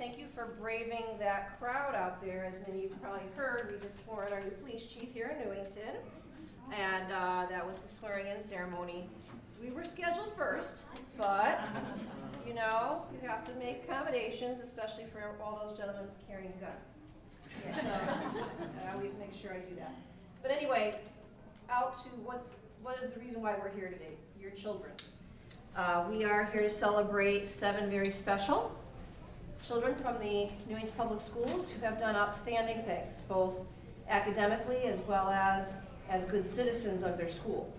Thank you for braving that crowd out there. As many of you probably heard, we just swore in our new police chief here in Newington, and that was the swearing-in ceremony. We were scheduled first, but you know, you have to make accommodations, especially for all those gentlemen carrying guns. So I always make sure I do that. But anyway, out to what is the reason why we're here today? Your children. We are here to celebrate 7 very special children from the Newington Public Schools who have done outstanding things, both academically as well as good citizens of their school.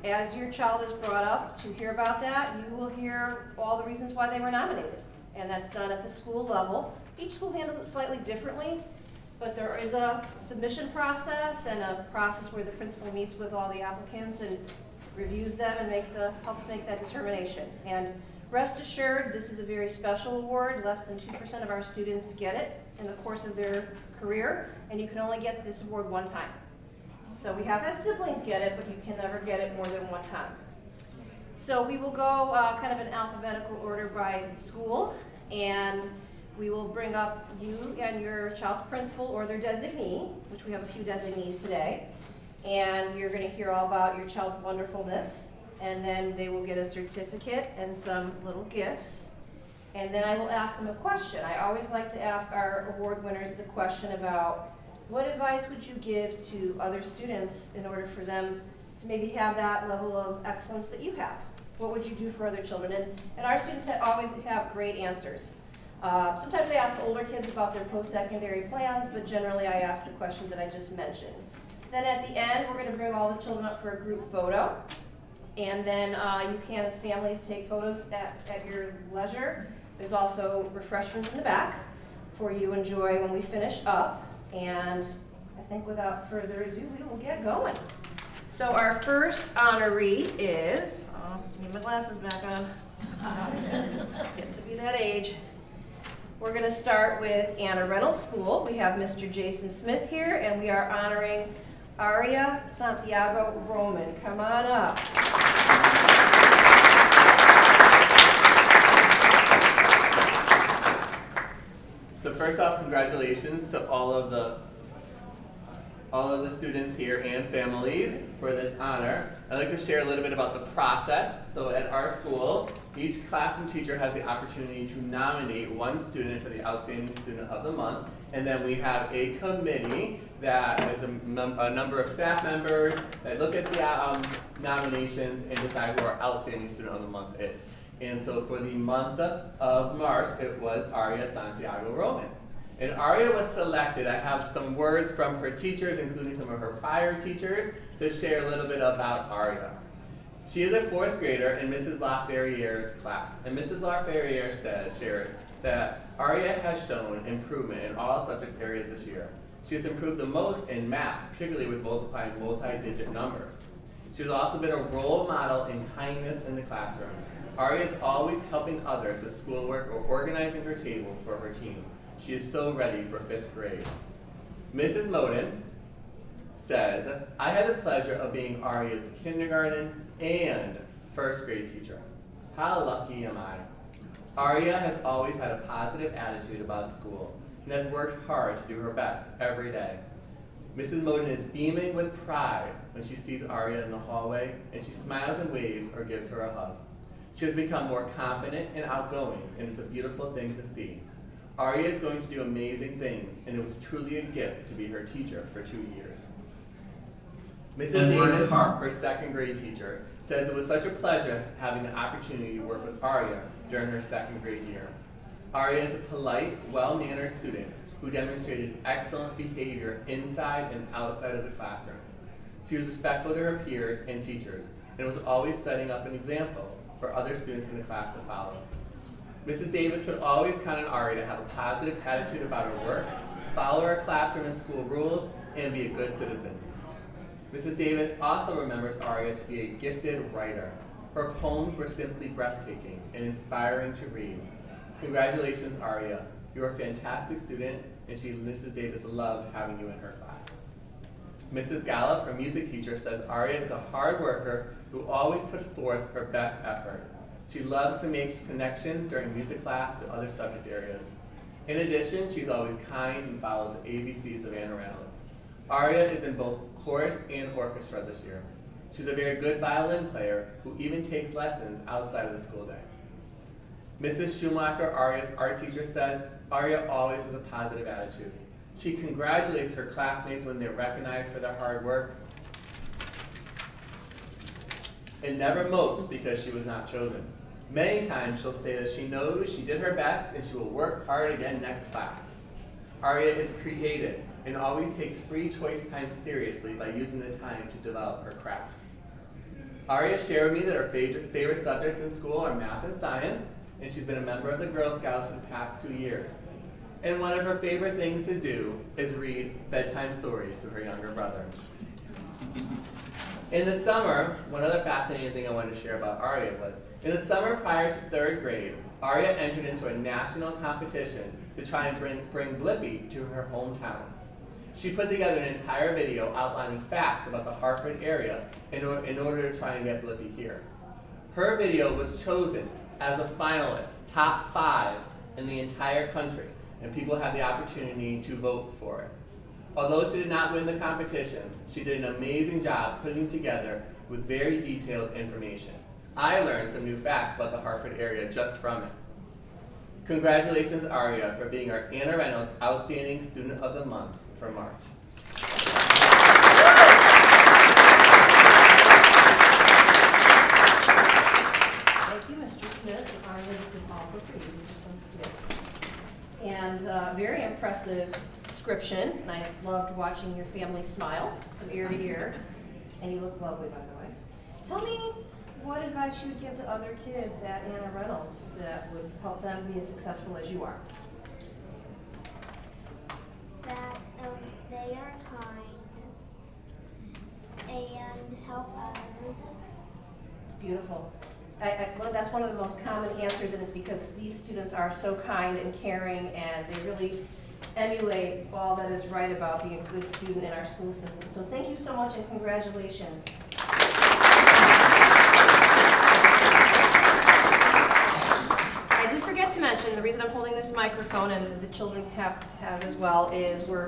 As your child is brought up to hear about that, you will hear all the reasons why they were nominated, and that's done at the school level. Each school handles it slightly differently, but there is a submission process and a process where the principal meets with all the applicants and reviews them and helps make that determination. And rest assured, this is a very special award. Less than 2% of our students get it in the course of their career, and you can only get this award one time. So we have had siblings get it, but you can never get it more than one time. So we will go kind of in alphabetical order by school, and we will bring up you and your child's principal or their designee, which we have a few designees today, and you're going to hear all about your child's wonderfulness, and then they will get a certificate and some little gifts, and then I will ask them a question. I always like to ask our award winners the question about what advice would you give to other students in order for them to maybe have that level of excellence that you have? What would you do for other children? And our students always have great answers. Sometimes I ask the older kids about their post-secondary plans, but generally I ask the questions that I just mentioned. Then at the end, we're going to bring all the children up for a group photo. And then you can, as families, take photos at your leisure. There's also refreshments in the back for you to enjoy when we finish up. And I think without further ado, we will get going. So our first honoree is, get my glasses back on, get to be that age. We're going to start with Anna Reynolds School. We have Mr. Jason Smith here, and we are honoring Aria Santiago Roman. Come on up. So first off, congratulations to all of the students here and families for this honor. I'd like to share a little bit about the process. So at our school, each classroom teacher has the opportunity to nominate one student for the Outstanding Student of the Month, and then we have a committee that has a number of staff members that look at the nominations and decide who our Outstanding Student of the Month is. And so for the month of March, it was Aria Santiago Roman. And Aria was selected. I have some words from her teachers, including some of her prior teachers, to share a little bit about Aria. She is a 4th grader in Mrs. LaFerriere's class. And Mrs. LaFerriere shares that Aria has shown improvement in all subject areas this year. She has improved the most in math, particularly with multiplying multi-digit numbers. She has also been a role model in kindness in the classroom. Aria is always helping others with schoolwork or organizing her table for her team. She is so ready for 5th grade. Mrs. Moden says, I had the pleasure of being Aria's kindergarten and 1st grade teacher. How lucky am I? Aria has always had a positive attitude about school and has worked hard to do her best every day. Mrs. Moden is beaming with pride when she sees Aria in the hallway, and she smiles and waves or gives her a hug. She has become more confident and outgoing, and it's a beautiful thing to see. Aria is going to do amazing things, and it was truly a gift to be her teacher for 2 years. Mrs. Davis, her 2nd grade teacher, says it was such a pleasure having the opportunity to work with Aria during her 2nd grade year. Aria is a polite, well-mannered student who demonstrated excellent behavior inside and outside of the classroom. She was respectful to her peers and teachers, and was always setting up an example for other students in the class to follow. Mrs. Davis could always count on Aria to have a positive attitude about her work, follow her classroom and school rules, and be a good citizen. Mrs. Davis also remembers Aria to be a gifted writer. Her poems were simply breathtaking and inspiring to read. Congratulations, Aria. You're a fantastic student, and Mrs. Davis loved having you in her class. Mrs. Gallup, her music teacher, says Aria is a hard worker who always puts forth her best effort. She loves to make connections during music class to other subject areas. In addition, she's always kind and follows the ABCs of Anna Reynolds. Aria is in both chorus and orchestra this year. She's a very good violin player who even takes lessons outside of the school day. Mrs. Schumacher, Aria's art teacher, says Aria always has a positive attitude. She congratulates her classmates when they're recognized for their hard work and never mopes because she was not chosen. Many times she'll say that she knows she did her best and she will work hard again next class. Aria is creative and always takes free choice time seriously by using the time to develop her craft. Aria shared with me that her favorite subjects in school are math and science, and she's been a member of the Girl Scouts for the past 2 years. And one of her favorite things to do is read bedtime stories to her younger brother. In the summer, one other fascinating thing I wanted to share about Aria was, in the summer prior to 3rd grade, Aria entered into a national competition to try and bring Blippi to her hometown. She put together an entire video outlining facts about the Hartford area in order to try and get Blippi here. Her video was chosen as a finalist, top 5 in the entire country, and people had the opportunity to vote for it. Although she did not win the competition, she did an amazing job putting together with very detailed information. I learned some new facts about the Hartford area just from it. Congratulations, Aria, for being our Anna Reynolds Outstanding Student of the Month for March. Thank you, Mr. Smith. Aria, this is also for you. These are some gifts. And very impressive description. And I loved watching your family smile from ear to ear. And you look lovely, by the way. Tell me what advice you would give to other kids at Anna Reynolds that would help them be as successful as you are. That they are kind and help others. Beautiful. Well, that's one of the most common answers, and it's because these students are so kind and caring, and they really emulate all that is right about being a good student in our school system. So thank you so much, and congratulations. I did forget to mention, the reason I'm holding this microphone, and the children have as well, is we're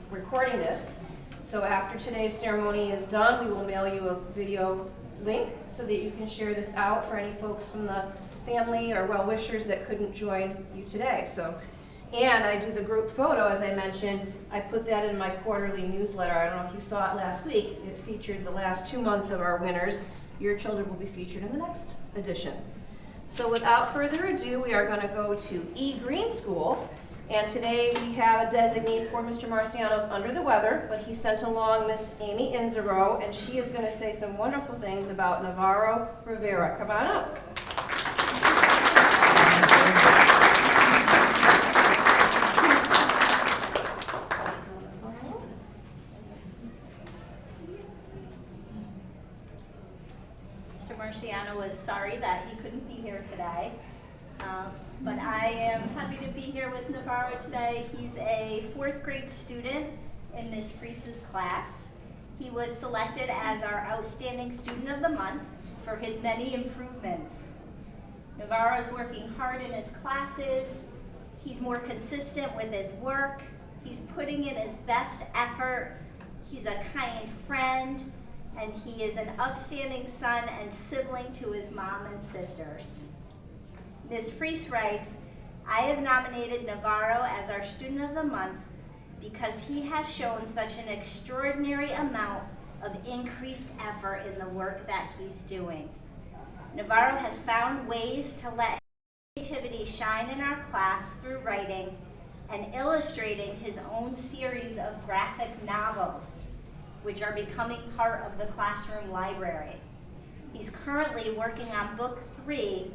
recording this. So after today's ceremony is done, we will mail you a video link so that you can share this out for any folks from the family or well-wishers that couldn't join you today. And I do the group photo, as I mentioned. I put that in my quarterly newsletter. I don't know if you saw it last week. It featured the last 2 months of our winners. Your children will be featured in the next edition. So without further ado, we are going to go to E. Green School. And today we have a designee. Poor Mr. Marciano's under the weather, but he sent along Miss Amy Inzaro, and she is going to say some wonderful things about Navarro Rivera. Come on up. Mr. Marciano was sorry that he couldn't be here today, but I am happy to be here with Navarro today. He's a 4th grade student in Ms. Fries's class. He was selected as our Outstanding Student of the Month for his many improvements. Navarro is working hard in his classes. He's more consistent with his work. He's putting in his best effort. He's a kind friend, and he is an upstanding son and sibling to his mom and sisters. Ms. Fries writes, I have nominated Navarro as our Student of the Month because he has shown such an extraordinary amount of increased effort in the work that he's doing. Navarro has found ways to let his creativity shine in our class through writing and illustrating his own series of graphic novels, which are becoming part of the classroom library. He's currently working on book 3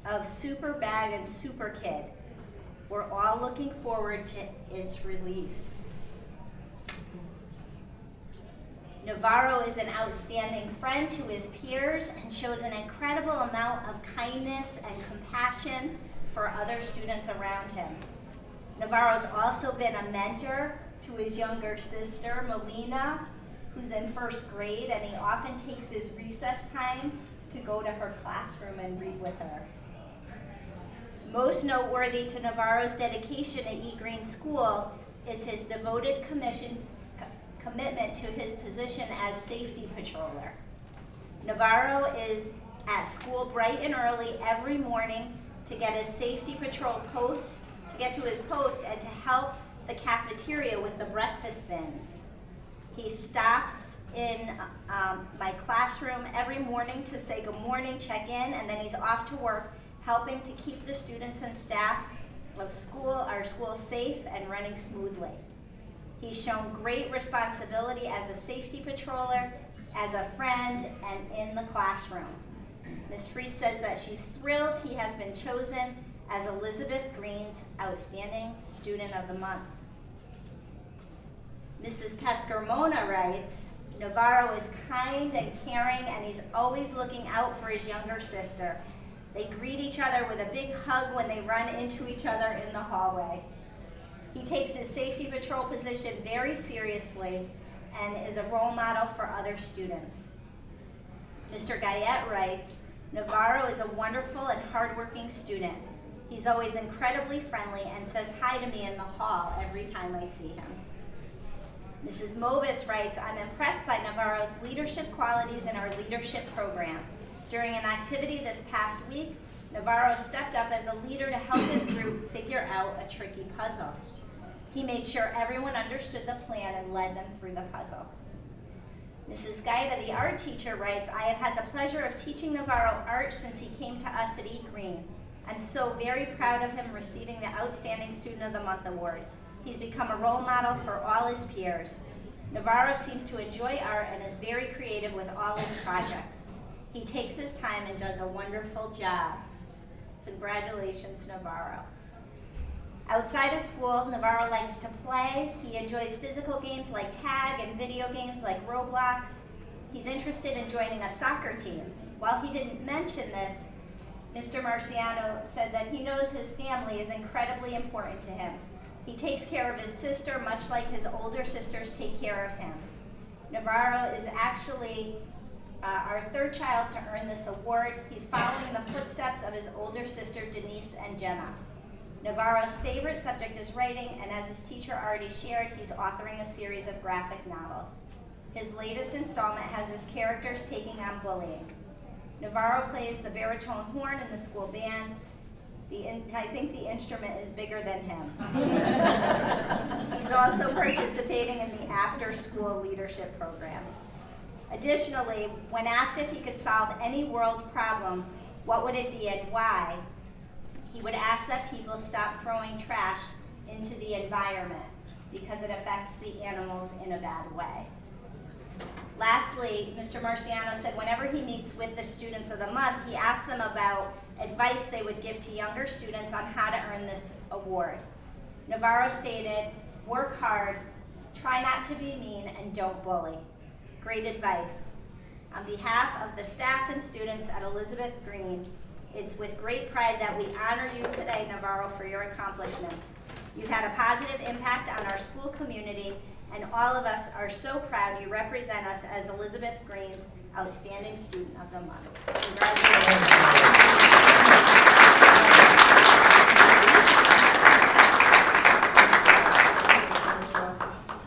of Super Bag and Super Kid. We're all looking forward to its release. Navarro is an outstanding friend to his peers and shows an incredible amount of kindness and compassion for other students around him. Navarro's also been a mentor to his younger sister, Melina, who's in 1st grade, and he often takes his recess time to go to her classroom and read with her. Most noteworthy to Navarro's dedication at E. Green School is his devoted commitment to his position as safety patroller. Navarro is at school bright and early every morning to get his safety patrol post, to get to his post and to help the cafeteria with the breakfast bins. He stops in my classroom every morning to say good morning, check in, and then he's off to work helping to keep the students and staff of our school safe and running smoothly. He's shown great responsibility as a safety patroller, as a friend, and in the classroom. Ms. Fries says that she's thrilled he has been chosen as Elizabeth Green's Outstanding Student of the Month. Mrs. Pescarmona writes, Navarro is kind and caring, and he's always looking out for his younger sister. They greet each other with a big hug when they run into each other in the hallway. He takes his safety patrol position very seriously and is a role model for other students. Mr. Guyette writes, Navarro is a wonderful and hardworking student. He's always incredibly friendly and says hi to me in the hall every time I see him. Mrs. Mobus writes, I'm impressed by Navarro's leadership qualities in our leadership program. During an activity this past week, Navarro stepped up as a leader to help his group figure out a tricky puzzle. He made sure everyone understood the plan and led them through the puzzle. Mrs. Gaida, the art teacher, writes, I have had the pleasure of teaching Navarro art since he came to us at E. Green. I'm so very proud of him receiving the Outstanding Student of the Month award. He's become a role model for all his peers. Navarro seems to enjoy art and is very creative with all his projects. He takes his time and does a wonderful job. Congratulations, Navarro. Outside of school, Navarro likes to play. He enjoys physical games like tag and video games like Roblox. He's interested in joining a soccer team. While he didn't mention this, Mr. Marciano said that he knows his family is incredibly important to him. He takes care of his sister much like his older sisters take care of him. Navarro is actually our third child to earn this award. He's following the footsteps of his older sister Denise and Jenna. Navarro's favorite subject is writing, and as his teacher already shared, he's authoring a series of graphic novels. His latest installment has his characters taking on bullying. Navarro plays the baritone horn in the school band. I think the instrument is bigger than him. He's also participating in the after-school leadership program. Additionally, when asked if he could solve any world problem, what would it be and why, he would ask that people stop throwing trash into the environment because it affects the animals in a bad way. Lastly, Mr. Marciano said whenever he meets with the students of the month, he asks them about advice they would give to younger students on how to earn this award. Navarro stated, work hard, try not to be mean, and don't bully. Great advice. On behalf of the staff and students at Elizabeth Green, it's with great pride that we honor you today, Navarro, for your accomplishments. You've had a positive impact on our school community, and all of us are so proud you represent us as Elizabeth Green's Outstanding Student of the Month. Congratulations.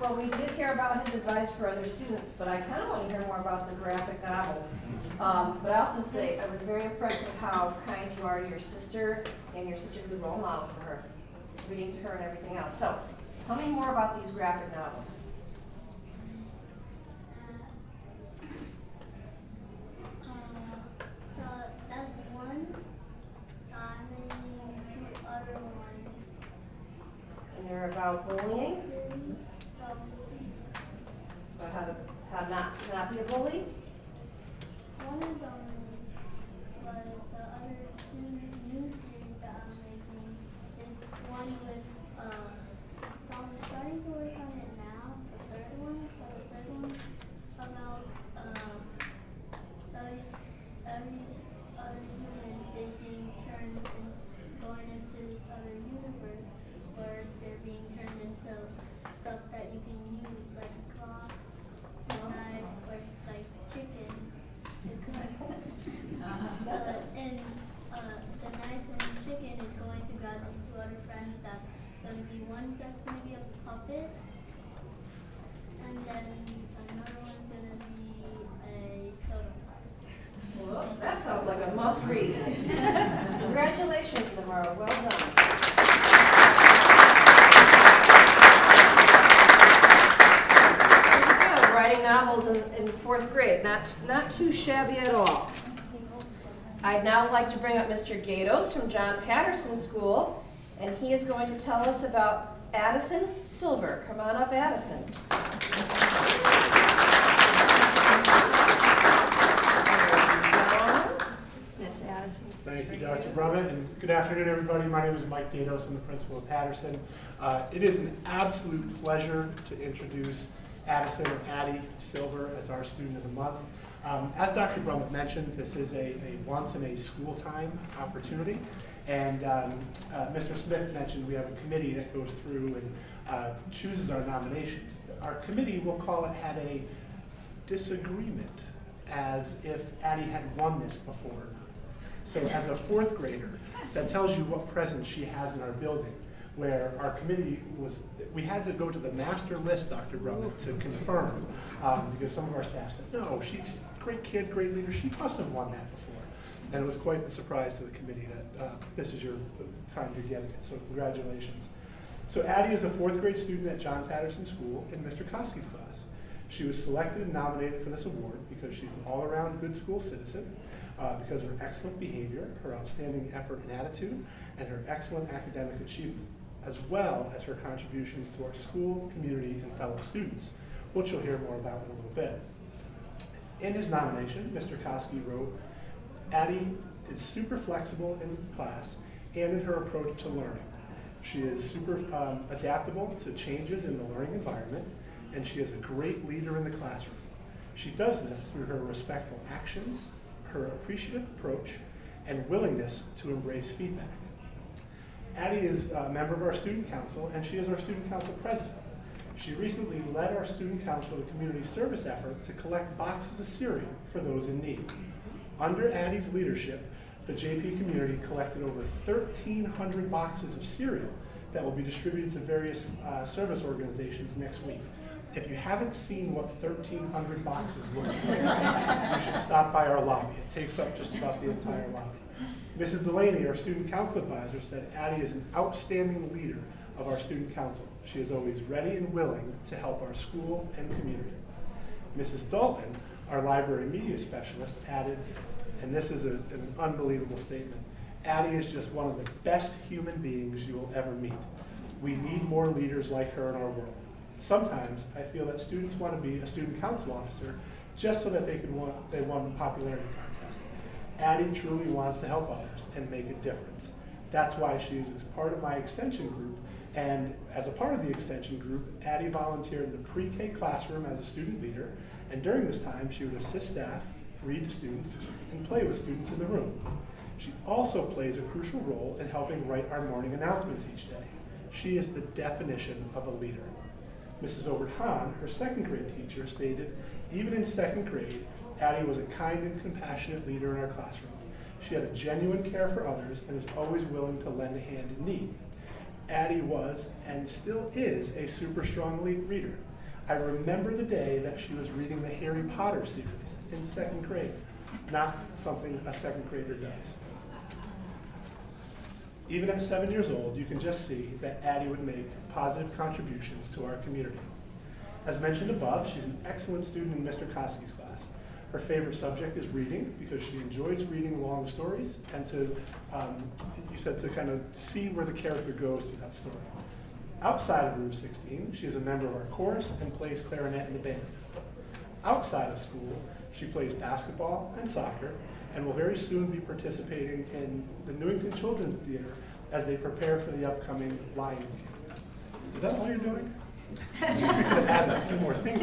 Well, we did hear about his advice for other students, but I kind of want to hear more about the graphic novels. But I also say I was very impressed with how kind you are to your sister, and you're such a good role model for her, reading to her and everything else. So, tell me more about these graphic novels. That's one. I'm reading 2 other ones. And they're about bullying, about how not be a bully. One of them was the other 2 new series that I'm making. Is one with so I'm starting to work on it now. The third one. So the third one about every other human is being turned and going into this other universe where they're being turned into stuff that you can use like cloth, knife, or like must read. Congratulations, Navarro. Well done. Good. Writing novels in fourth grade. Not too shabby at all. I'd now like to bring up Mr. Gatos from John Patterson School, and he is going to tell us about Addison Silver. Come on up, Addison. Miss Addison. Thank you, Dr. Brummett, and good afternoon, everybody. My name is Mike Gatos. I'm the principal of Patterson. It is an absolute pleasure to introduce Addison, or Addie Silver, as our student of the month. As Dr. Brummett mentioned, this is a once-in-a-school time opportunity, and Mr. Smith mentioned we have a committee that goes through and chooses our nominations. Our committee, we'll call it, had a disagreement as if Addie had won this before or not. So as a fourth grader, that tells you what presence she has in our building, where our committee we had to go to the master list, Dr. Brummett, to confirm, because some of our staff said, no, she's a great kid, great leader, she must have won that before. And it was quite the surprise to the committee that this is the time you're getting it, so congratulations. So Addie is a fourth grade student at John Patterson School in Mr. Koski's class. She was selected and nominated for this award because she's an all-around good school citizen, because of her excellent behavior, her outstanding effort and attitude, and her excellent academic achievement, as well as her contributions to our school, community, and fellow students, which you'll hear more about in a little bit. In his nomination, Mr. Koski wrote, Addie is super flexible in class and in her approach to learning. She is super adaptable to changes in the learning environment, and she is a great leader in the classroom. She does this through her respectful actions, her appreciative approach, and willingness to embrace feedback. Addie is a member of our student council, and she is our student council president. She recently led our student council community service effort to collect boxes of cereal for those in need. Under Addie's leadership, the JP community collected over 1,300 boxes of cereal that will be distributed to various service organizations next week. If you haven't seen what 1,300 boxes looks like, you should stop by our lobby. It takes up just about the entire lobby. Mrs. Delaney, our student council advisor, said Addie is an outstanding leader of our student council. She is always ready and willing to help our school and community. Mrs. Dalton, our library media specialist, added, and this is an unbelievable statement, Addie is just one of the best human beings you will ever meet. We need more leaders like her in our world. Sometimes I feel that students want to be a student council officer just so that they won a popularity contest. Addie truly wants to help others and make a difference. That's why she is part of my extension group, and as a part of the extension group, Addie volunteered in the pre-K classroom as a student leader, and during this time she would assist staff, read to students, and play with students in the room. She also plays a crucial role in helping write our morning announcements each day. She is the definition of a leader. Mrs. Obert-Hahn, her second grade teacher, stated, even in second grade, Addie was a kind and compassionate leader in our classroom. She had a genuine care for others and was always willing to lend a hand in need. Addie was, and still is, a super strong reader. I remember the day that she was reading the Harry Potter series in second grade, not something a second grader does. Even at 7 years old, you can just see that Addie would make positive contributions to our community. As mentioned above, she's an excellent student in Mr. Koski's class. Her favorite subject is reading because she enjoys reading long stories and to kind of see where the character goes through that story. Outside of room 16, she is a member of our chorus and plays clarinet in the band. Outside of school, she plays basketball and soccer and will very soon be participating in the Newington Children's Theater as they prepare for the upcoming Lion King. Is that all you're doing? We could have added a few more things.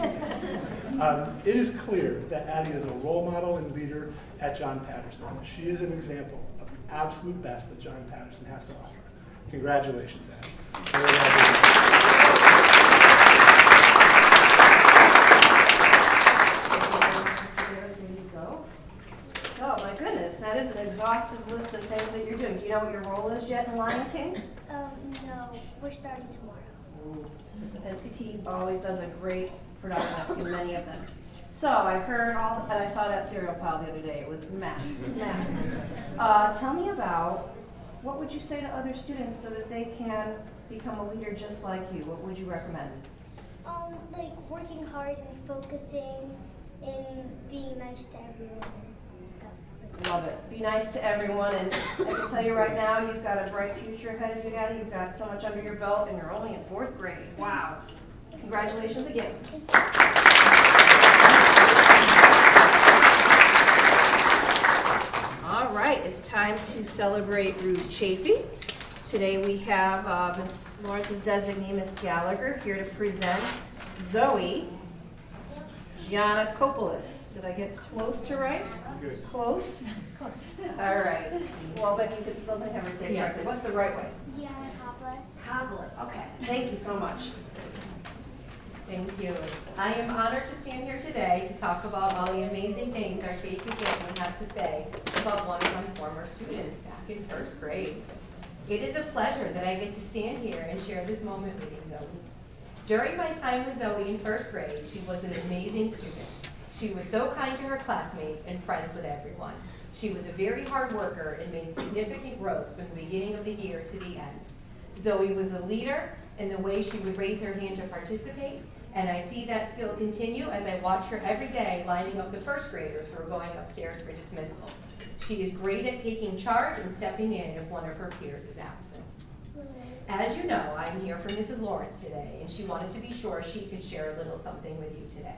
It is clear that Addie is a role model and leader at John Patterson. She is an example of the absolute best that John Patterson has to offer. Congratulations, Addie. So, my goodness, that is an exhaustive list of things that you're doing. Do you know what your role is yet in Lion King? No, we're starting tomorrow. NCT always does a great production. I've seen many of them. So I heard all, and I saw that cereal pile the other day. It was massive, massive. Tell me about, what would you say to other students so that they can become a leader just like you? What would you recommend? Like working hard and focusing and being nice to everyone and stuff. Love it. Be nice to everyone, and I can tell you right now, you've got a bright future ahead of you, Addie. You've got so much under your belt, and you're only in 4th grade. Wow. Congratulations again. All right, it's time to celebrate Ruth Chafee. Today we have Ms. Lawrence's designee, Ms. Gallagher, here to present Zoe Giannakopoulos. Did I get close to right? Good. Close? Close. All right. Well, then you could, let me have her say it correctly. What's the right way? Yeah, Cobblers. Cobblers. Okay. Thank you so much. Thank you. I am honored to stand here today to talk about all the amazing things our Chafee family has to say about one of my former students back in 1st grade. It is a pleasure that I get to stand here and share this moment with you, Zoe. During my time with Zoe in 1st grade, she was an amazing student. She was so kind to her classmates and friends with everyone. She was a very hard worker and made significant growth from the beginning of the year to the end. Zoe was a leader in the way she would raise her hand to participate, and I see that skill continue as I watch her every day lining up the 1st graders who are going upstairs for dismissal. She is great at taking charge and stepping in if one of her peers is absent. As you know, I'm here for Mrs. Lawrence today, and she wanted to be sure she could share a little something with you today.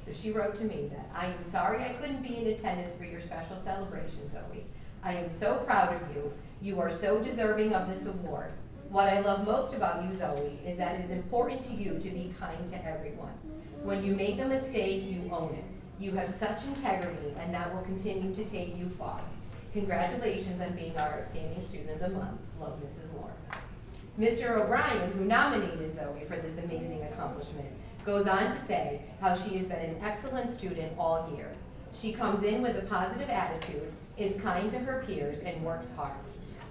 So she wrote to me that, "I am sorry I couldn't be in attendance for your special celebration, Zoe. I am so proud of you. You are so deserving of this award. What I love most about you, Zoe, is that it is important to you to be kind to everyone. When you make a mistake, you own it. You have such integrity, and that will continue to take you far. Congratulations on being our Outstanding Student of the Month. Love, Mrs. Lawrence." Mr. O'Brien, who nominated Zoe for this amazing accomplishment, goes on to say how she has been an excellent student all year. She comes in with a positive attitude, is kind to her peers, and works hard.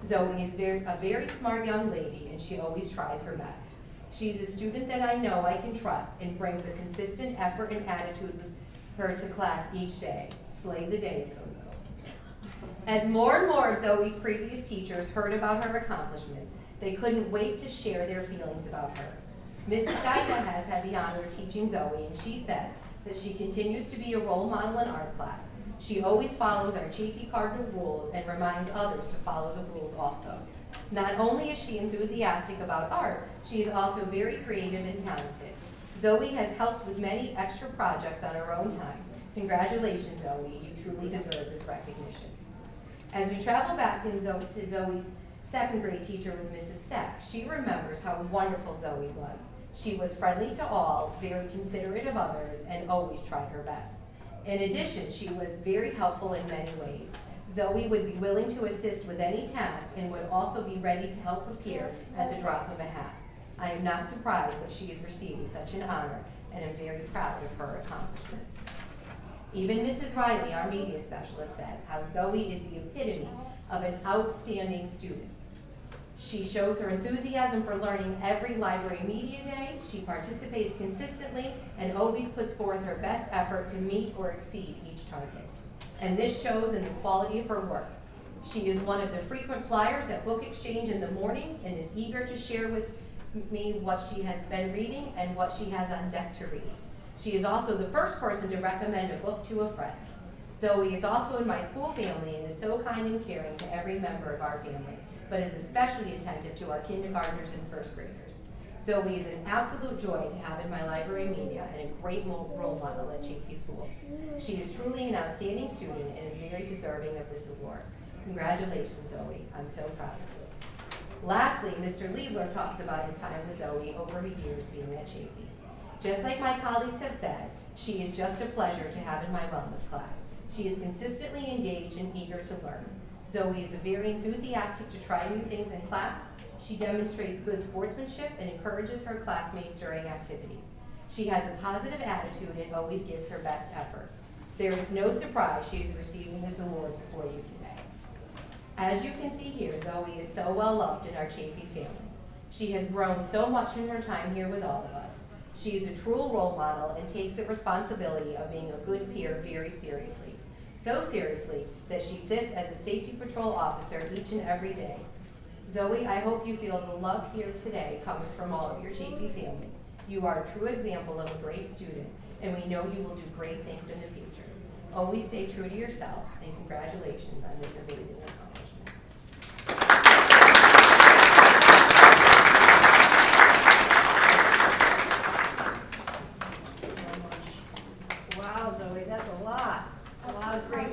Zoe is a very smart young lady, and she always tries her best. She's a student that I know I can trust and brings a consistent effort and attitude with her to class each day. Slay the day, Zoe. As more and more of Zoe's previous teachers heard about her accomplishments, they couldn't wait to share their feelings about her. Mrs. Gaida has had the honor of teaching Zoe, and she says that she continues to be a role model in art class. She always follows our Chafee Cardinal rules and reminds others to follow the rules also. Not only is she enthusiastic about art, she is also very creative and talented. Zoe has helped with many extra projects on her own time. Congratulations, Zoe. You truly deserve this recognition. As we travel back to Zoe's 2nd grade teacher with Mrs. Stack, she remembers how wonderful Zoe was. She was friendly to all, very considerate of others, and always tried her best. In addition, she was very helpful in many ways. Zoe would be willing to assist with any task and would also be ready to help a peer at the drop of a hat. I am not surprised that she is receiving such an honor, and am very proud of her accomplishments. Even Mrs. Riley, our media specialist, says how Zoe is the epitome of an outstanding student. She shows her enthusiasm for learning every library media day. She participates consistently and always puts forth her best effort to meet or exceed each target. And this shows in the quality of her work. She is one of the frequent flyers at book exchange in the mornings and is eager to share with me what she has been reading and what she has on deck to read. She is also the first person to recommend a book to a friend. Zoe is also in my school family and is so kind and caring to every member of our family, but is especially attentive to our kindergartners and 1st graders. Zoe is an absolute joy to have in my library media and a great role model at Chafee School. She is truly an outstanding student and is very deserving of this award. Congratulations, Zoe. I'm so proud of you. Lastly, Mr. Liebler talks about his time with Zoe over her years being at Chafee. Just like my colleagues have said, she is just a pleasure to have in my wellness class. She is consistently engaged and eager to learn. Zoe is very enthusiastic to try new things in class. She demonstrates good sportsmanship and encourages her classmates during activity. She has a positive attitude and always gives her best effort. There is no surprise she is receiving this award before you today. As you can see here, Zoe is so well loved in our Chafee family. She has grown so much in her time here with all of us. She is a true role model and takes the responsibility of being a good peer very seriously. So seriously that she sits as a safety patrol officer each and every day. Zoe, I hope you feel the love here today coming from all of your Chafee family. You are a true example of a great student, and we know you will do great things in the future. Always stay true to yourself, and congratulations on this amazing accomplishment. Wow, Zoe, that's a lot. A lot of great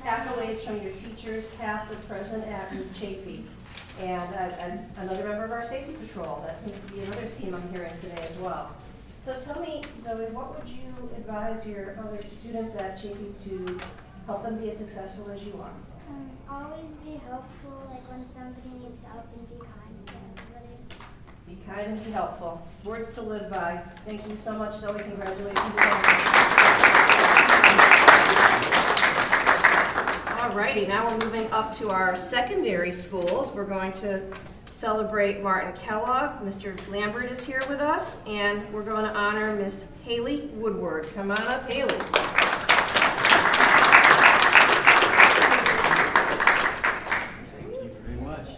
accolades from your teachers, past and present at Chafee. And another member of our safety patrol. That seems to be another theme I'm hearing today as well. So tell me, Zoe, what would you advise your other students at Chafee to help them be as successful as you are? Always be helpful, like when somebody needs help, and be kind to everybody. Be kind and be helpful. Words to live by. Thank you so much, Zoe. Congratulations again. Alrighty, now we're moving up to our secondary schools. We're going to celebrate Martin Kellogg. Mr. Lambert is here with us, and we're going to honor Miss Haley Woodward. Come on up, Haley. Thank you very much.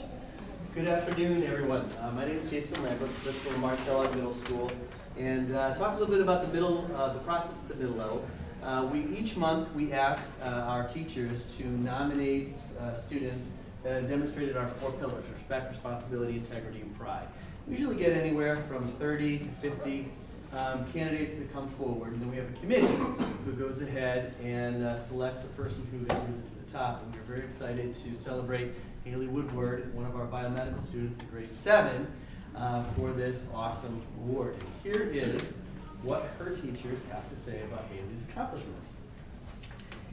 Good afternoon, everyone. My name is Jason Lambert, principal of Martin Kellogg Middle School, and talk a little bit about the process at the middle level. Each month we ask our teachers to nominate students that have demonstrated our 4 pillars: respect, responsibility, integrity, and pride. We usually get anywhere from 30 to 50 candidates that come forward, and then we have a committee who goes ahead and selects the person who has risen to the top. And we're very excited to celebrate Haley Woodward, one of our biomedical students in grade 7, for this awesome award. And here is what her teachers have to say about Haley's accomplishments.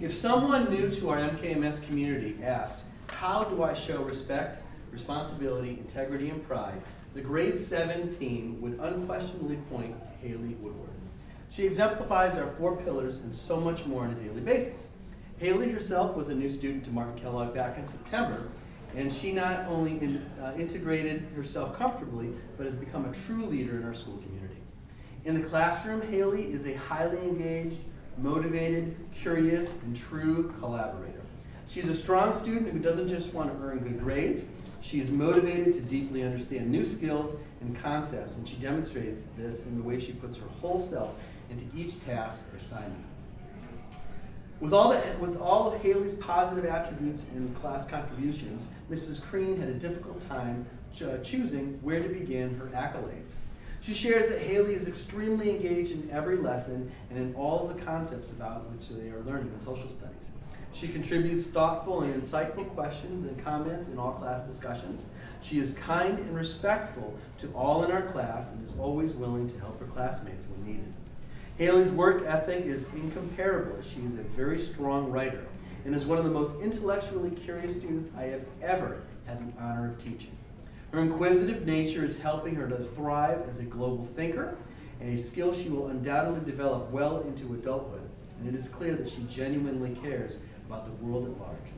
If someone new to our MKMS community asked, "How do I show respect, responsibility, integrity, and pride?" the grade 7 team would unquestionably point to Haley Woodward. She exemplifies our 4 pillars and so much more on a daily basis. Haley herself was a new student to Martin Kellogg back in September, and she not only integrated herself comfortably, but has become a true leader in our school community. In the classroom, Haley is a highly engaged, motivated, curious, and true collaborator. She's a strong student who doesn't just want to earn good grades. She is motivated to deeply understand new skills and concepts, and she demonstrates this in the way she puts her whole self into each task or assignment. With all of Haley's positive attributes and class contributions, Mrs. Crean had a difficult time choosing where to begin her accolades. She shares that Haley is extremely engaged in every lesson and in all of the concepts about which they are learning in social studies. She contributes thoughtful and insightful questions and comments in all class discussions. She is kind and respectful to all in our class and is always willing to help her classmates when needed. Haley's work ethic is incomparable, as she is a very strong writer and is one of the most intellectually curious students I have ever had the honor of teaching. Her inquisitive nature is helping her to thrive as a global thinker, and a skill she will undoubtedly develop well into adulthood, and it is clear that she genuinely cares about the world at large.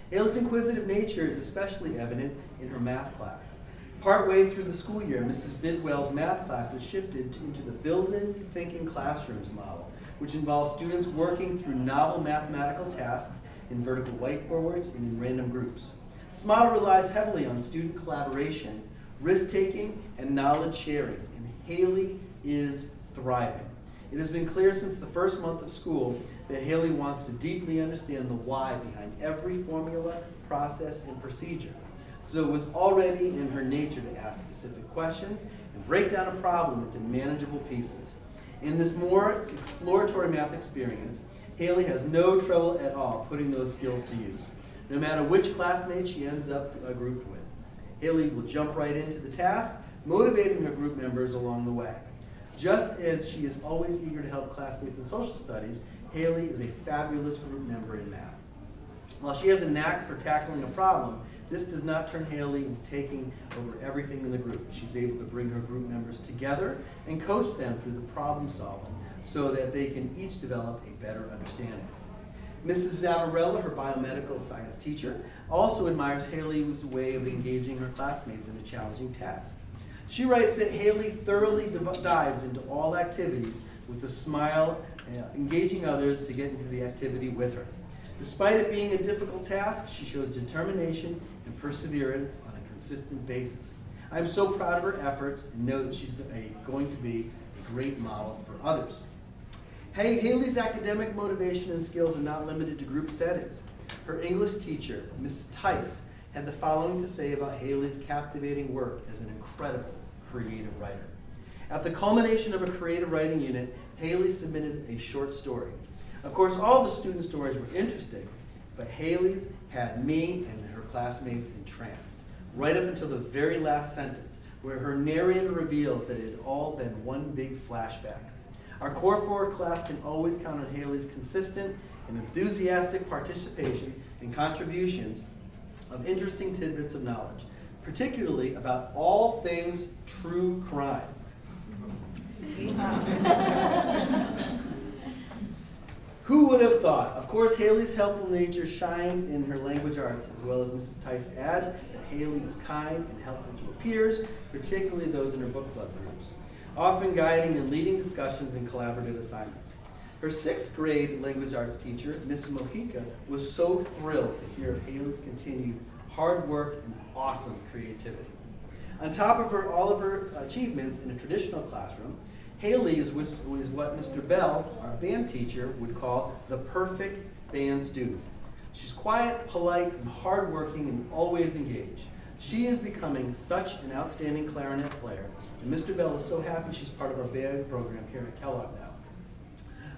Haley's inquisitive nature is especially evident in her math class. Partway through the school year, Mrs. Bidwell's math class has shifted into the built-in thinking classrooms model, which involves students working through novel mathematical tasks in vertical whiteboards and in random groups. This model relies heavily on student collaboration, risk-taking, and knowledge sharing, and Haley is thriving. It has been clear since the first month of school that Haley wants to deeply understand the why behind every formula, process, and procedure. So it was already in her nature to ask specific questions and break down a problem into manageable pieces. In this more exploratory math experience, Haley has no trouble at all putting those skills to use, no matter which classmate she ends up grouped with. Haley will jump right into the task, motivating her group members along the way. Just as she is always eager to help classmates in social studies, Haley is a fabulous group member in math. While she has a knack for tackling a problem, this does not turn Haley into taking over everything in the group. She's able to bring her group members together and coach them through the problem solving so that they can each develop a better understanding. Mrs. Zavarella, her biomedical science teacher, also admires Haley's way of engaging her classmates in the challenging tasks. She writes that Haley thoroughly dives into all activities with a smile, engaging others to get into the activity with her. Despite it being a difficult task, she shows determination and perseverance on a consistent basis. I am so proud of her efforts and know that she's going to be a great model for others. Haley's academic motivation and skills are not limited to group settings. Her English teacher, Mrs. Tice, had the following to say about Haley's captivating work as an incredible creative writer. At the culmination of a creative writing unit, Haley submitted a short story. Of course, all the student stories were interesting, but Haley's had me and her classmates entranced, right up until the very last sentence, where her narrator reveals that it had all been one big flashback. Our Core 4 class can always count on Haley's consistent and enthusiastic participation and contributions of interesting tidbits of knowledge, particularly about all things true crime. Who would have thought? Of course, Haley's helpful nature shines in her language arts, as well as Mrs. Tice adds that Haley is kind and helpful to her peers, particularly those in her book club groups, often guiding and leading discussions and collaborative assignments. Her 6th grade language arts teacher, Miss Mojica, was so thrilled to hear of Haley's continued hard work and awesome creativity. On top of all of her achievements in a traditional classroom, Haley is what Mr. Bell, our band teacher, would call the perfect band student. She's quiet, polite, and hardworking, and always engaged. She is becoming such an outstanding clarinet player, and Mr. Bell is so happy she's part of our band program here at Kellogg now.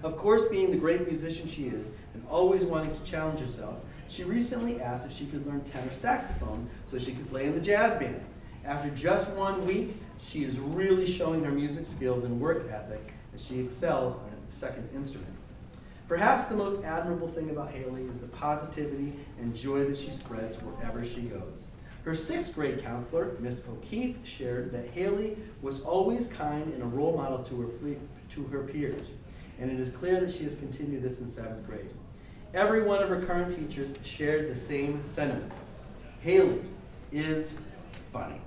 Of course, being the great musician she is, and always wanting to challenge herself, she recently asked if she could learn tenor saxophone so she could play in the jazz band. After just 1 week, she is really showing her music skills and work ethic as she excels on a 2nd instrument. Perhaps the most admirable thing about Haley is the positivity and joy that she spreads wherever she goes. Her 6th grade counselor, Miss O'Keefe, shared that Haley was always kind and a role model to her peers, and it is clear that she has continued this in 7th grade. Every one of her current teachers shared the same sentiment. Haley is funny.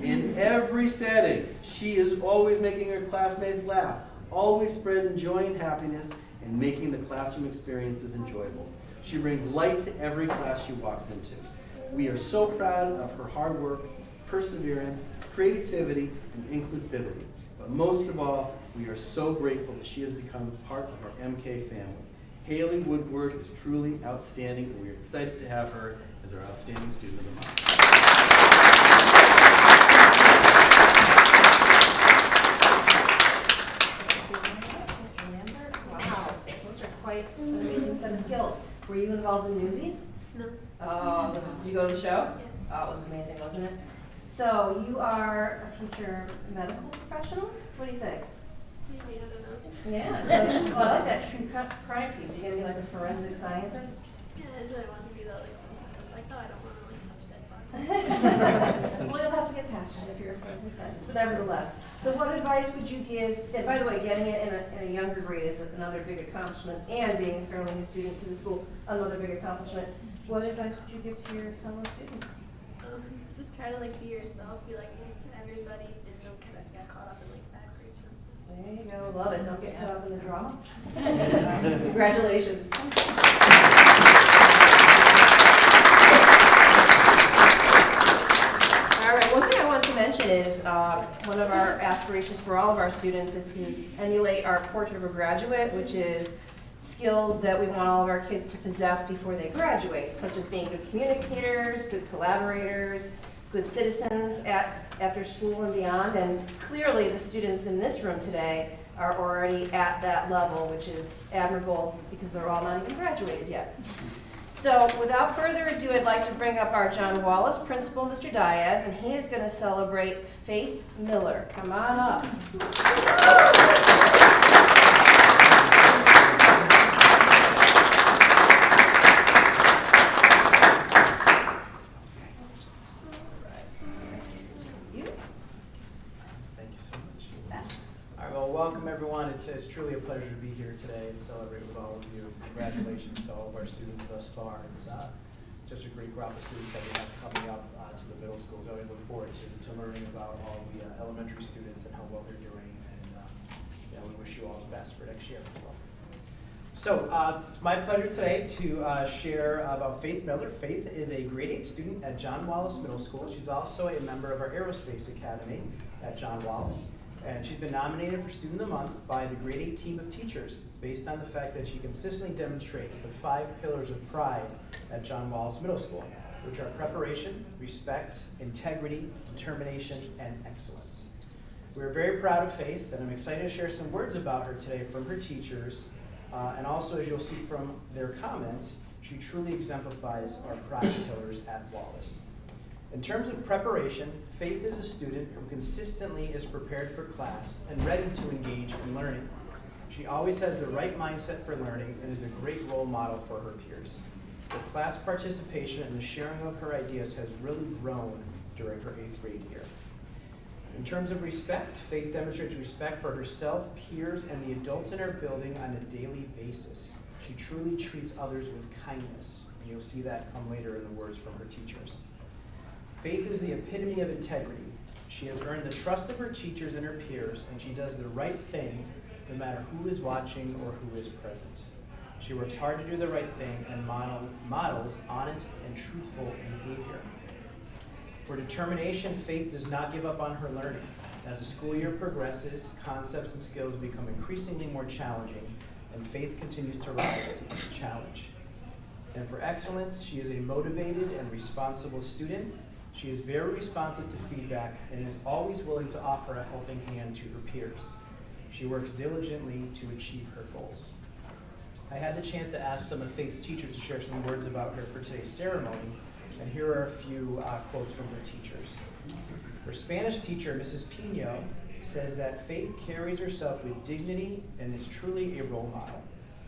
In every setting, she is always making her classmates laugh, always spreading joy and happiness, and making the classroom experiences enjoyable. She brings light to every class she walks into. We are so proud of her hard work, perseverance, creativity, and inclusivity. But most of all, we are so grateful that she has become part of our MK family. Haley Woodward is truly outstanding, and we are excited to have her as our Outstanding Student of the Month. Wow, those are quite an amazing set of skills. Were you involved in Newsies? No. Did you go to the show? Yes. Oh, it was amazing, wasn't it? So you are a future medical professional? What do you think? Maybe, I don't know. Yeah, so, well, I like that true crime piece. You're gonna be like a forensic scientist? Yeah, I really want to be though, like, sometimes like, oh, I don't want to like touch dead bodies. Well, you'll have to get past it if you're a forensic scientist, but nevertheless. So what advice would you give, and by the way, getting it in a younger grade is another big accomplishment, and being a fairly new student to the school, another big accomplishment. What advice would you give to your fellow students? Just try to like be yourself, be like nice to everybody, and don't get caught up in like bad grades and stuff. There you go, love it. Don't get caught up in the drama. Congratulations. All right, one thing I wanted to mention is one of our aspirations for all of our students is to emulate our Portrait of a Graduate, which is skills that we want all of our kids to possess before they graduate, such as being good communicators, good collaborators, good citizens at their school and beyond. And clearly the students in this room today are already at that level, which is admirable because they're all not even graduated yet. So without further ado, I'd like to bring up our John Wallace principal, Mr. Diaz, and he is going to celebrate Faith Miller. Come on up. Welcome everyone. It's truly a pleasure to be here today and celebrate with all of you. Congratulations to all of our students thus far. It's just a great crop of students that we have coming up to the middle schools. I really look forward to learning about all the elementary students and how well they're doing. And we wish you all the best for next year as well. So it's my pleasure today to share about Faith Miller. Faith is a grade 8 student at John Wallace Middle School. She's also a member of our Aerospace Academy at John Wallace. And she's been nominated for Student of the Month by the grade 8 team of teachers based on the fact that she consistently demonstrates the 5 pillars of pride at John Wallace Middle School, which are preparation, respect, integrity, determination, and excellence. We're very proud of Faith, and I'm excited to share some words about her today from her teachers. And also, as you'll see from their comments, she truly exemplifies our pride pillars at Wallace. In terms of preparation, Faith is a student who consistently is prepared for class and ready to engage in learning. She always has the right mindset for learning and is a great role model for her peers. Her class participation and the sharing of her ideas has really grown during her 8th grade year. In terms of respect, Faith demonstrates respect for herself, peers, and the adults in her building on a daily basis. She truly treats others with kindness, and you'll see that come later in the words from her teachers. Faith is the epitome of integrity. She has earned the trust of her teachers and her peers, and she does the right thing no matter who is watching or who is present. She works hard to do the right thing and models honest and truthful behavior. For determination, Faith does not give up on her learning. As the school year progresses, concepts and skills become increasingly more challenging, and Faith continues to rise to each challenge. And for excellence, she is a motivated and responsible student. She is very responsive to feedback and is always willing to offer a helping hand to her peers. She works diligently to achieve her goals. I had the chance to ask some of Faith's teachers to share some words about her for today's ceremony, and here are a few quotes from her teachers. Her Spanish teacher, Mrs. Pino, says that Faith carries herself with dignity and is truly a role model.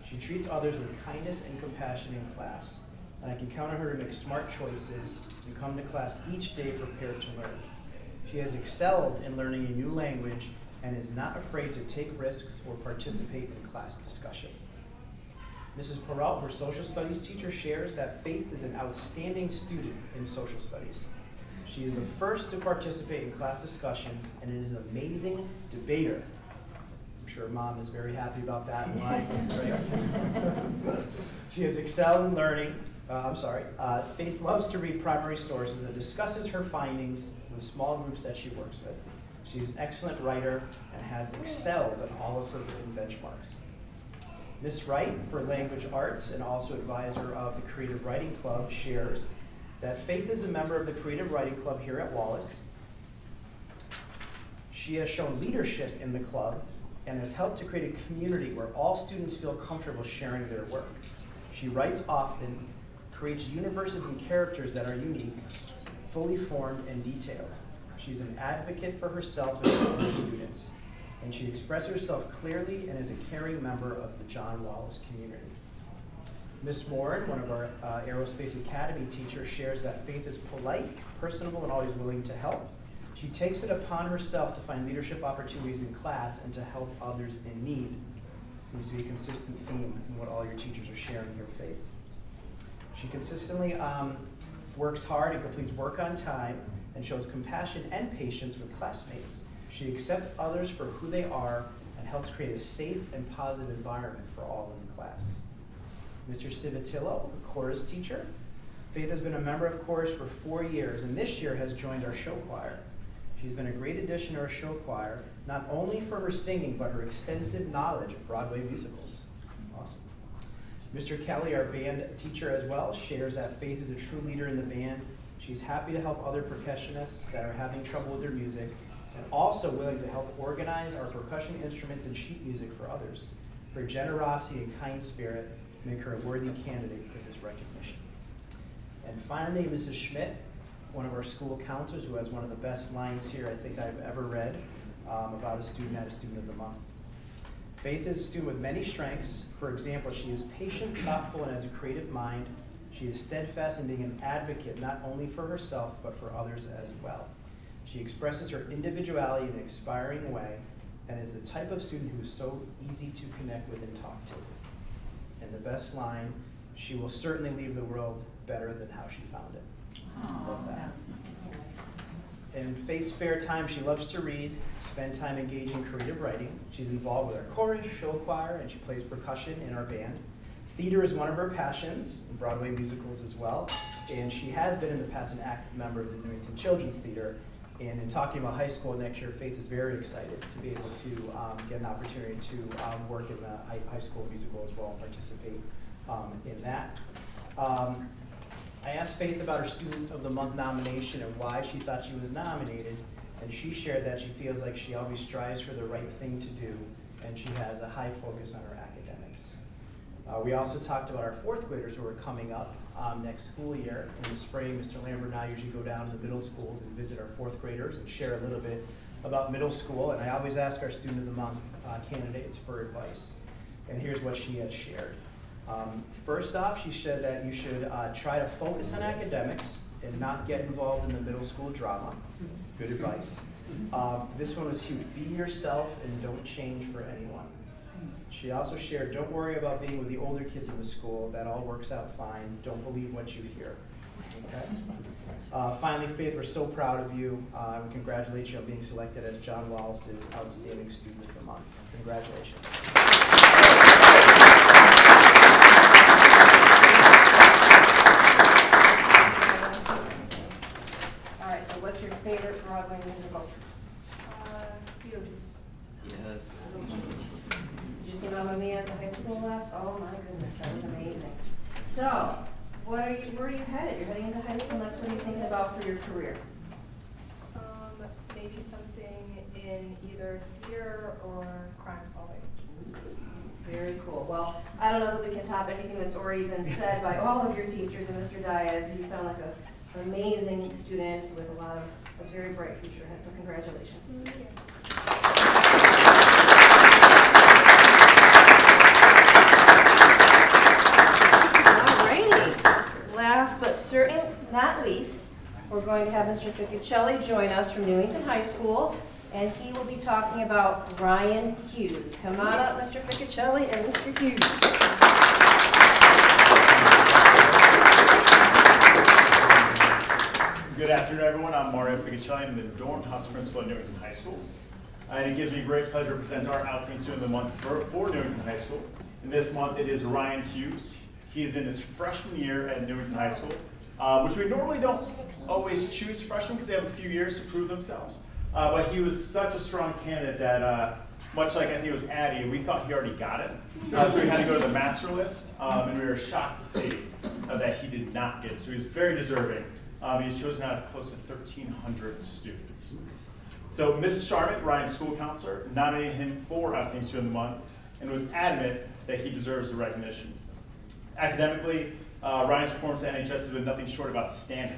She treats others with kindness and compassion in class, and I can count on her to make smart choices and come to class each day prepared to learn. She has excelled in learning a new language and is not afraid to take risks or participate in class discussion. Mrs. Peralt, her social studies teacher, shares that Faith is an outstanding student in social studies. She is the first to participate in class discussions and is an amazing debater. I'm sure Mom is very happy about that line, right? She has excelled in learning. Faith loves to read primary sources and discusses her findings with small groups that she works with. She's an excellent writer and has excelled in all of her written benchmarks. Ms. Wright, for Language Arts and also advisor of the Creative Writing Club, shares that Faith is a member of the Creative Writing Club here at Wallace. She has shown leadership in the club and has helped to create a community where all students feel comfortable sharing their work. She writes often, creates universes and characters that are unique, fully formed and detailed. She's an advocate for herself and for her students, and she expresses herself clearly and is a caring member of the John Wallace community. Ms. Moran, one of our Aerospace Academy teachers, shares that Faith is polite, personable, and always willing to help. She takes it upon herself to find leadership opportunities in class and to help others in need. Seems to be a consistent theme in what all your teachers are sharing here, Faith. She consistently works hard and completes work on time and shows compassion and patience with classmates. She accepts others for who they are and helps create a safe and positive environment for all in the class. Mr. Civitillo, a chorus teacher. Faith has been a member of chorus for 4 years and this year has joined our show choir. She's been a great addition to our show choir, not only for her singing, but her extensive knowledge of Broadway musicals. Awesome. Mr. Kelly, our band teacher as well, shares that Faith is a true leader in the band. She's happy to help other percussionists that are having trouble with their music, and also willing to help organize our percussion instruments and sheet music for others. Her generosity and kind spirit make her a worthy candidate for this recognition. And finally, Mrs. Schmidt, one of our school counselors who has one of the best lines here I think I've ever read about a student at a Student of the Month. Faith is a student with many strengths. For example, she is patient, thoughtful, and has a creative mind. She is steadfast in being an advocate not only for herself, but for others as well. She expresses her individuality in an inspiring way and is the type of student who is so easy to connect with and talk to. And the best line, she will certainly leave the world better than how she found it. Love that. In Faith's spare time, she loves to read, spend time engaging in creative writing. She's involved with our chorus, show choir, and she plays percussion in our band. Theater is one of her passions, and Broadway musicals as well. And she has been in the past an active member of the Newington Children's Theater. And in talking about high school next year, Faith is very excited to be able to get an opportunity to work in the high school musical as well and participate in that. I asked Faith about her Student of the Month nomination and why she thought she was nominated, and she shared that she feels like she always strives for the right thing to do, and she has a high focus on her academics. We also talked about our fourth graders who are coming up next school year. In the spring, Mr. Lambert and I usually go down to the middle schools and visit our fourth graders and share a little bit about middle school, and I always ask our Student of the Month candidates for advice, and here's what she has shared. First off, she said that you should try to focus on academics and not get involved in the middle school drama. Good advice. This one was huge. Be yourself and don't change for anyone. She also shared, don't worry about being with the older kids in the school. That all works out fine. Don't believe what you hear. Okay? Finally, Faith, we're so proud of you. We congratulate you on being selected as John Wallace's Outstanding Student of the Month. Congratulations. What's your favorite Broadway musical? Yes. Did you see Mamma Mia at the high school last? Oh my goodness, that was amazing. So, where are you headed? You're heading into high school next. What are you thinking about for your career? Maybe something in either theater or crime solving. Very cool. Well, I don't know that we can top anything that's already been said by all of your teachers and Mr. Diaz. You sound like an amazing student with a lot of a very bright future ahead. So congratulations. Alrighty. Last but certainly not least, we're going to have Mr. Ficcuccelli join us from Newington High School, and he will be talking about Ryan Hughes. Come on up, Mr. Ficcuccelli and Mr. Hughes. Good afternoon, everyone. I'm Mario Ficcuccelli. I'm the dorm house principal at Newington High School. And it gives me great pleasure to present our Outstanding Student of the Month for Newington High School. And this month it is Ryan Hughes. He's in his freshman year at Newington High School, which we normally don't always choose freshmen because they have a few years to prove themselves. But he was such a strong candidate that, much like I think it was Addie, we thought he already got it. So we had to go to the master list, and we were shocked to see that he did not get it. So he's very deserving. He's chosen out of close to 1,300 students. So Ms. Charlotte, Ryan's school counselor, nominated him for Outstanding Student of the Month and was adamant that he deserves the recognition. Academically, Ryan's performance at NHS has been nothing short of outstanding.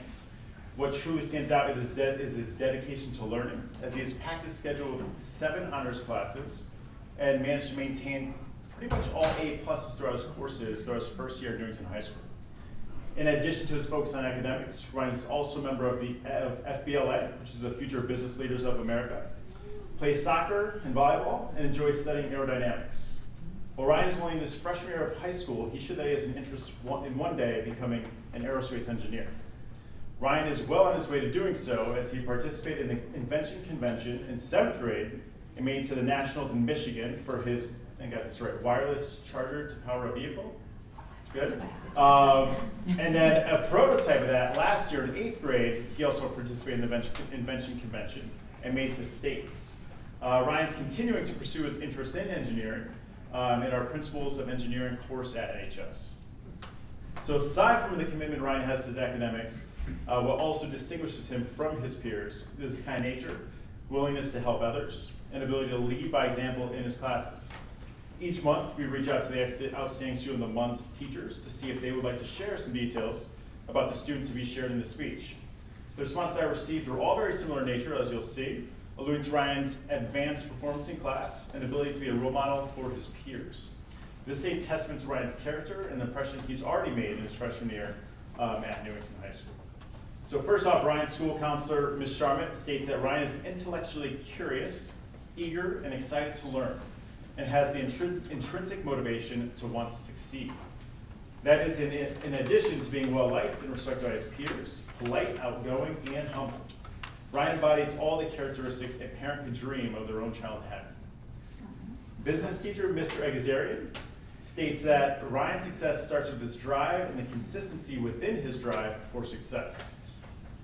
What truly stands out is his dedication to learning, as he has packed his schedule with 7 honors classes and managed to maintain pretty much all A+ throughout his courses throughout his first year at Newington High School. In addition to his focus on academics, Ryan is also a member of FBLA, which is the Future Business Leaders of America, plays soccer and volleyball, and enjoys studying aerodynamics. While Ryan is only in his freshman year of high school, he showed that he has an interest in one day becoming an aerospace engineer. Ryan is well on his way to doing so as he participated in the Invention Convention in 7th grade and made it to the Nationals in Michigan for his, I got this right, wireless charger to power a vehicle. Good. And then a prototype of that last year in 8th grade, he also participated in the Invention Convention and made it to states. Ryan's continuing to pursue his interest in engineering in our Principles of Engineering course at NHS. So aside from the commitment Ryan has to his academics, what also distinguishes him from his peers is his kind nature, willingness to help others, and ability to lead by example in his classes. Each month, we reach out to the Outstanding Student of the Month's teachers to see if they would like to share some details about the student to be shared in the speech. The responses I received were all very similar in nature, as you'll see, alluding to Ryan's advanced performance in class and ability to be a role model for his peers. This is a testament to Ryan's character and the impression he's already made in his freshman year at Newington High School. So first off, Ryan's school counselor, Ms. Charlotte, states that Ryan is intellectually curious, eager, and excited to learn, and has the intrinsic motivation to want to succeed. That is in addition to being well-liked and respected by his peers, polite, outgoing, and humble. Ryan embodies all the characteristics a parent could dream of their own child having. Business teacher Mr. Egazarian states that Ryan's success starts with his drive and the consistency within his drive for success.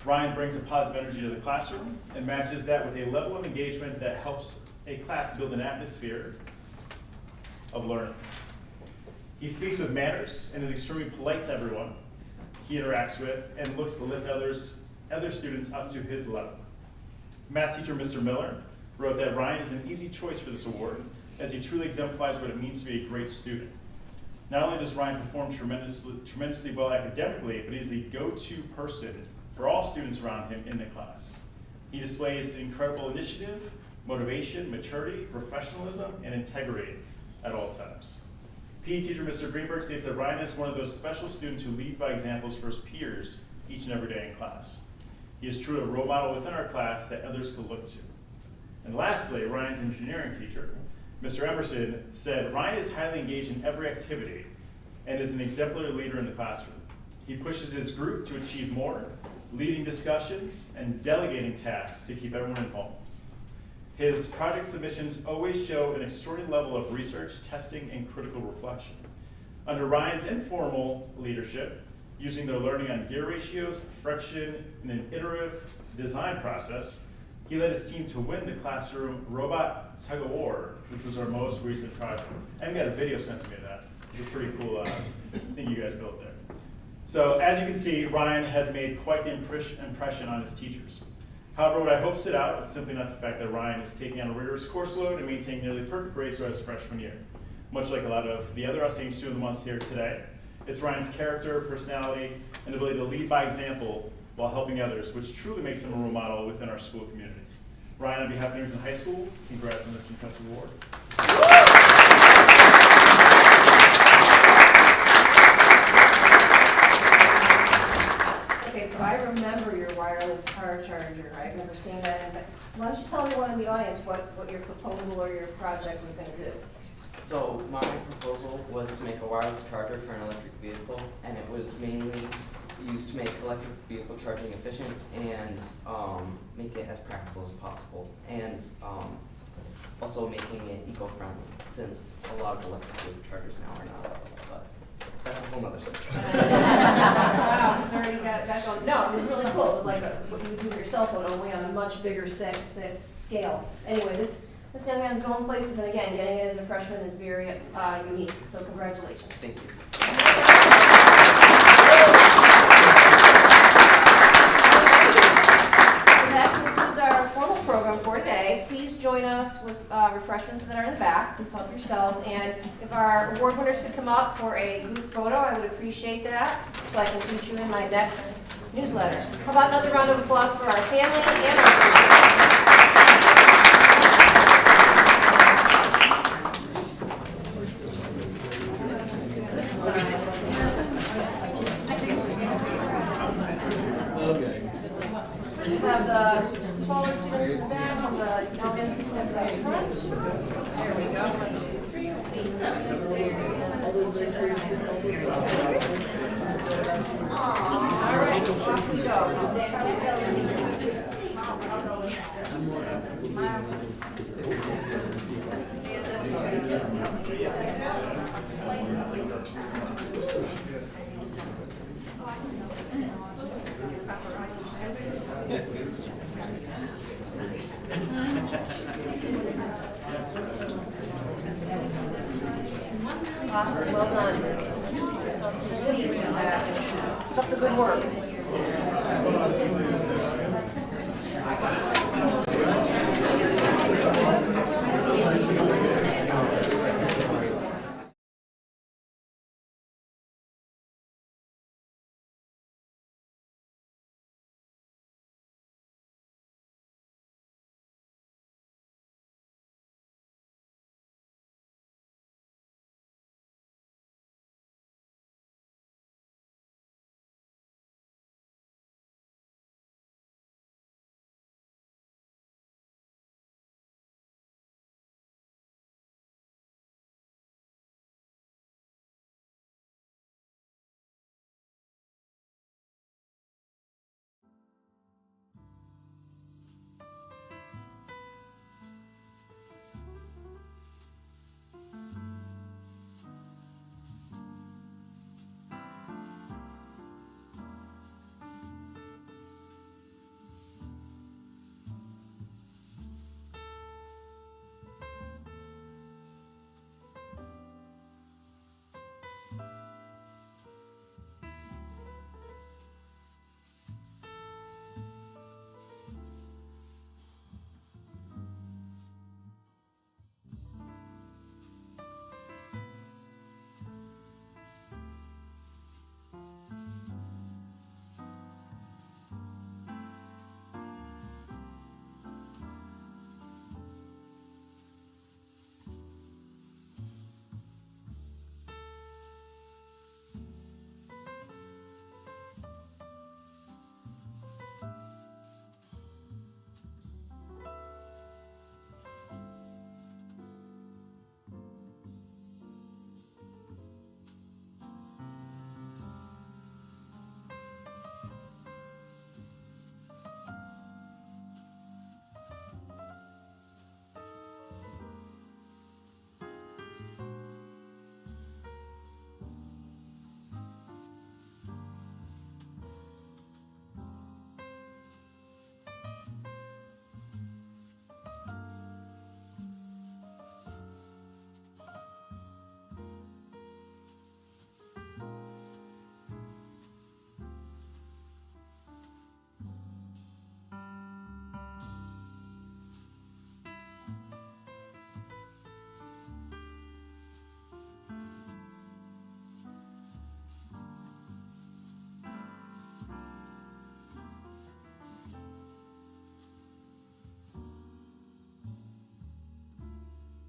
Ryan brings a positive energy to the classroom and matches that with a level of engagement that helps a class build an atmosphere of learning. He speaks with manners and is extremely polite to everyone he interacts with and looks to lift other students up to his level. Math teacher Mr. Miller wrote that Ryan is an easy choice for this award as he truly exemplifies what it means to be a great student. Not only does Ryan perform tremendously well academically, but he's the go-to person for all students around him in the class. He displays incredible initiative, motivation, maturity, professionalism, and integrity at all times. PE teacher Mr. Greenberg states that Ryan is one of those special students who leads by examples for his peers each and every day in class. He is truly a role model within our class that others could look to. And lastly, Ryan's engineering teacher, Mr. Emerson, said Ryan is highly engaged in every activity and is an exemplary leader in the classroom. He pushes his group to achieve more, leading discussions and delegating tasks to keep everyone involved. His project submissions always show an extraordinary level of research, testing, and critical reflection. Under Ryan's informal leadership, using their learning on gear ratios, friction, and an iterative design process, he led his team to win the classroom robot tug of war, which was our most recent project. I even got a video sent to me of that. It's a pretty cool thing you guys built there. So as you can see, Ryan has made quite the impression on his teachers. However, what I hope stood out is simply not the fact that Ryan is taking on a rigorous course load and maintaining nearly perfect grades throughout his freshman year. Much like a lot of the other outstanding student of the months here today, it's Ryan's character, personality, and ability to lead by example while helping others, which truly makes him a role model within our school community. Ryan, on behalf of Newington High School, congrats on this impressive award. Okay, so I remember your wireless car charger. I've never seen that. Why don't you tell everyone in the audience what your proposal or your project was going to do? So my proposal was to make a wireless charger for an electric vehicle, and it was mainly used to make electric vehicle charging efficient and make it as practical as possible, and also making it eco-friendly, since a lot of electric vehicle chargers now are not, but that's a whole other subject. Wow, he's already got that going. No, it was really cool. It was like what you would do with your cell phone, only on a much bigger scale. Anyway, this young man's going places, and again, getting it as a freshman is very unique. So congratulations. Thank you. That concludes our formal program for today. Please join us with refreshments that are in the back. Please help yourself. And if our award winners could come up for a group photo, I would appreciate that, so I can feature you in my next newsletter. How about another round of applause for our family and our students? We have the taller students in the back, on the young students up front. There we go. 1, 2, 3. All right, off we go. Awesome, well done. Give yourself some goodies in the back. Keep up the good work.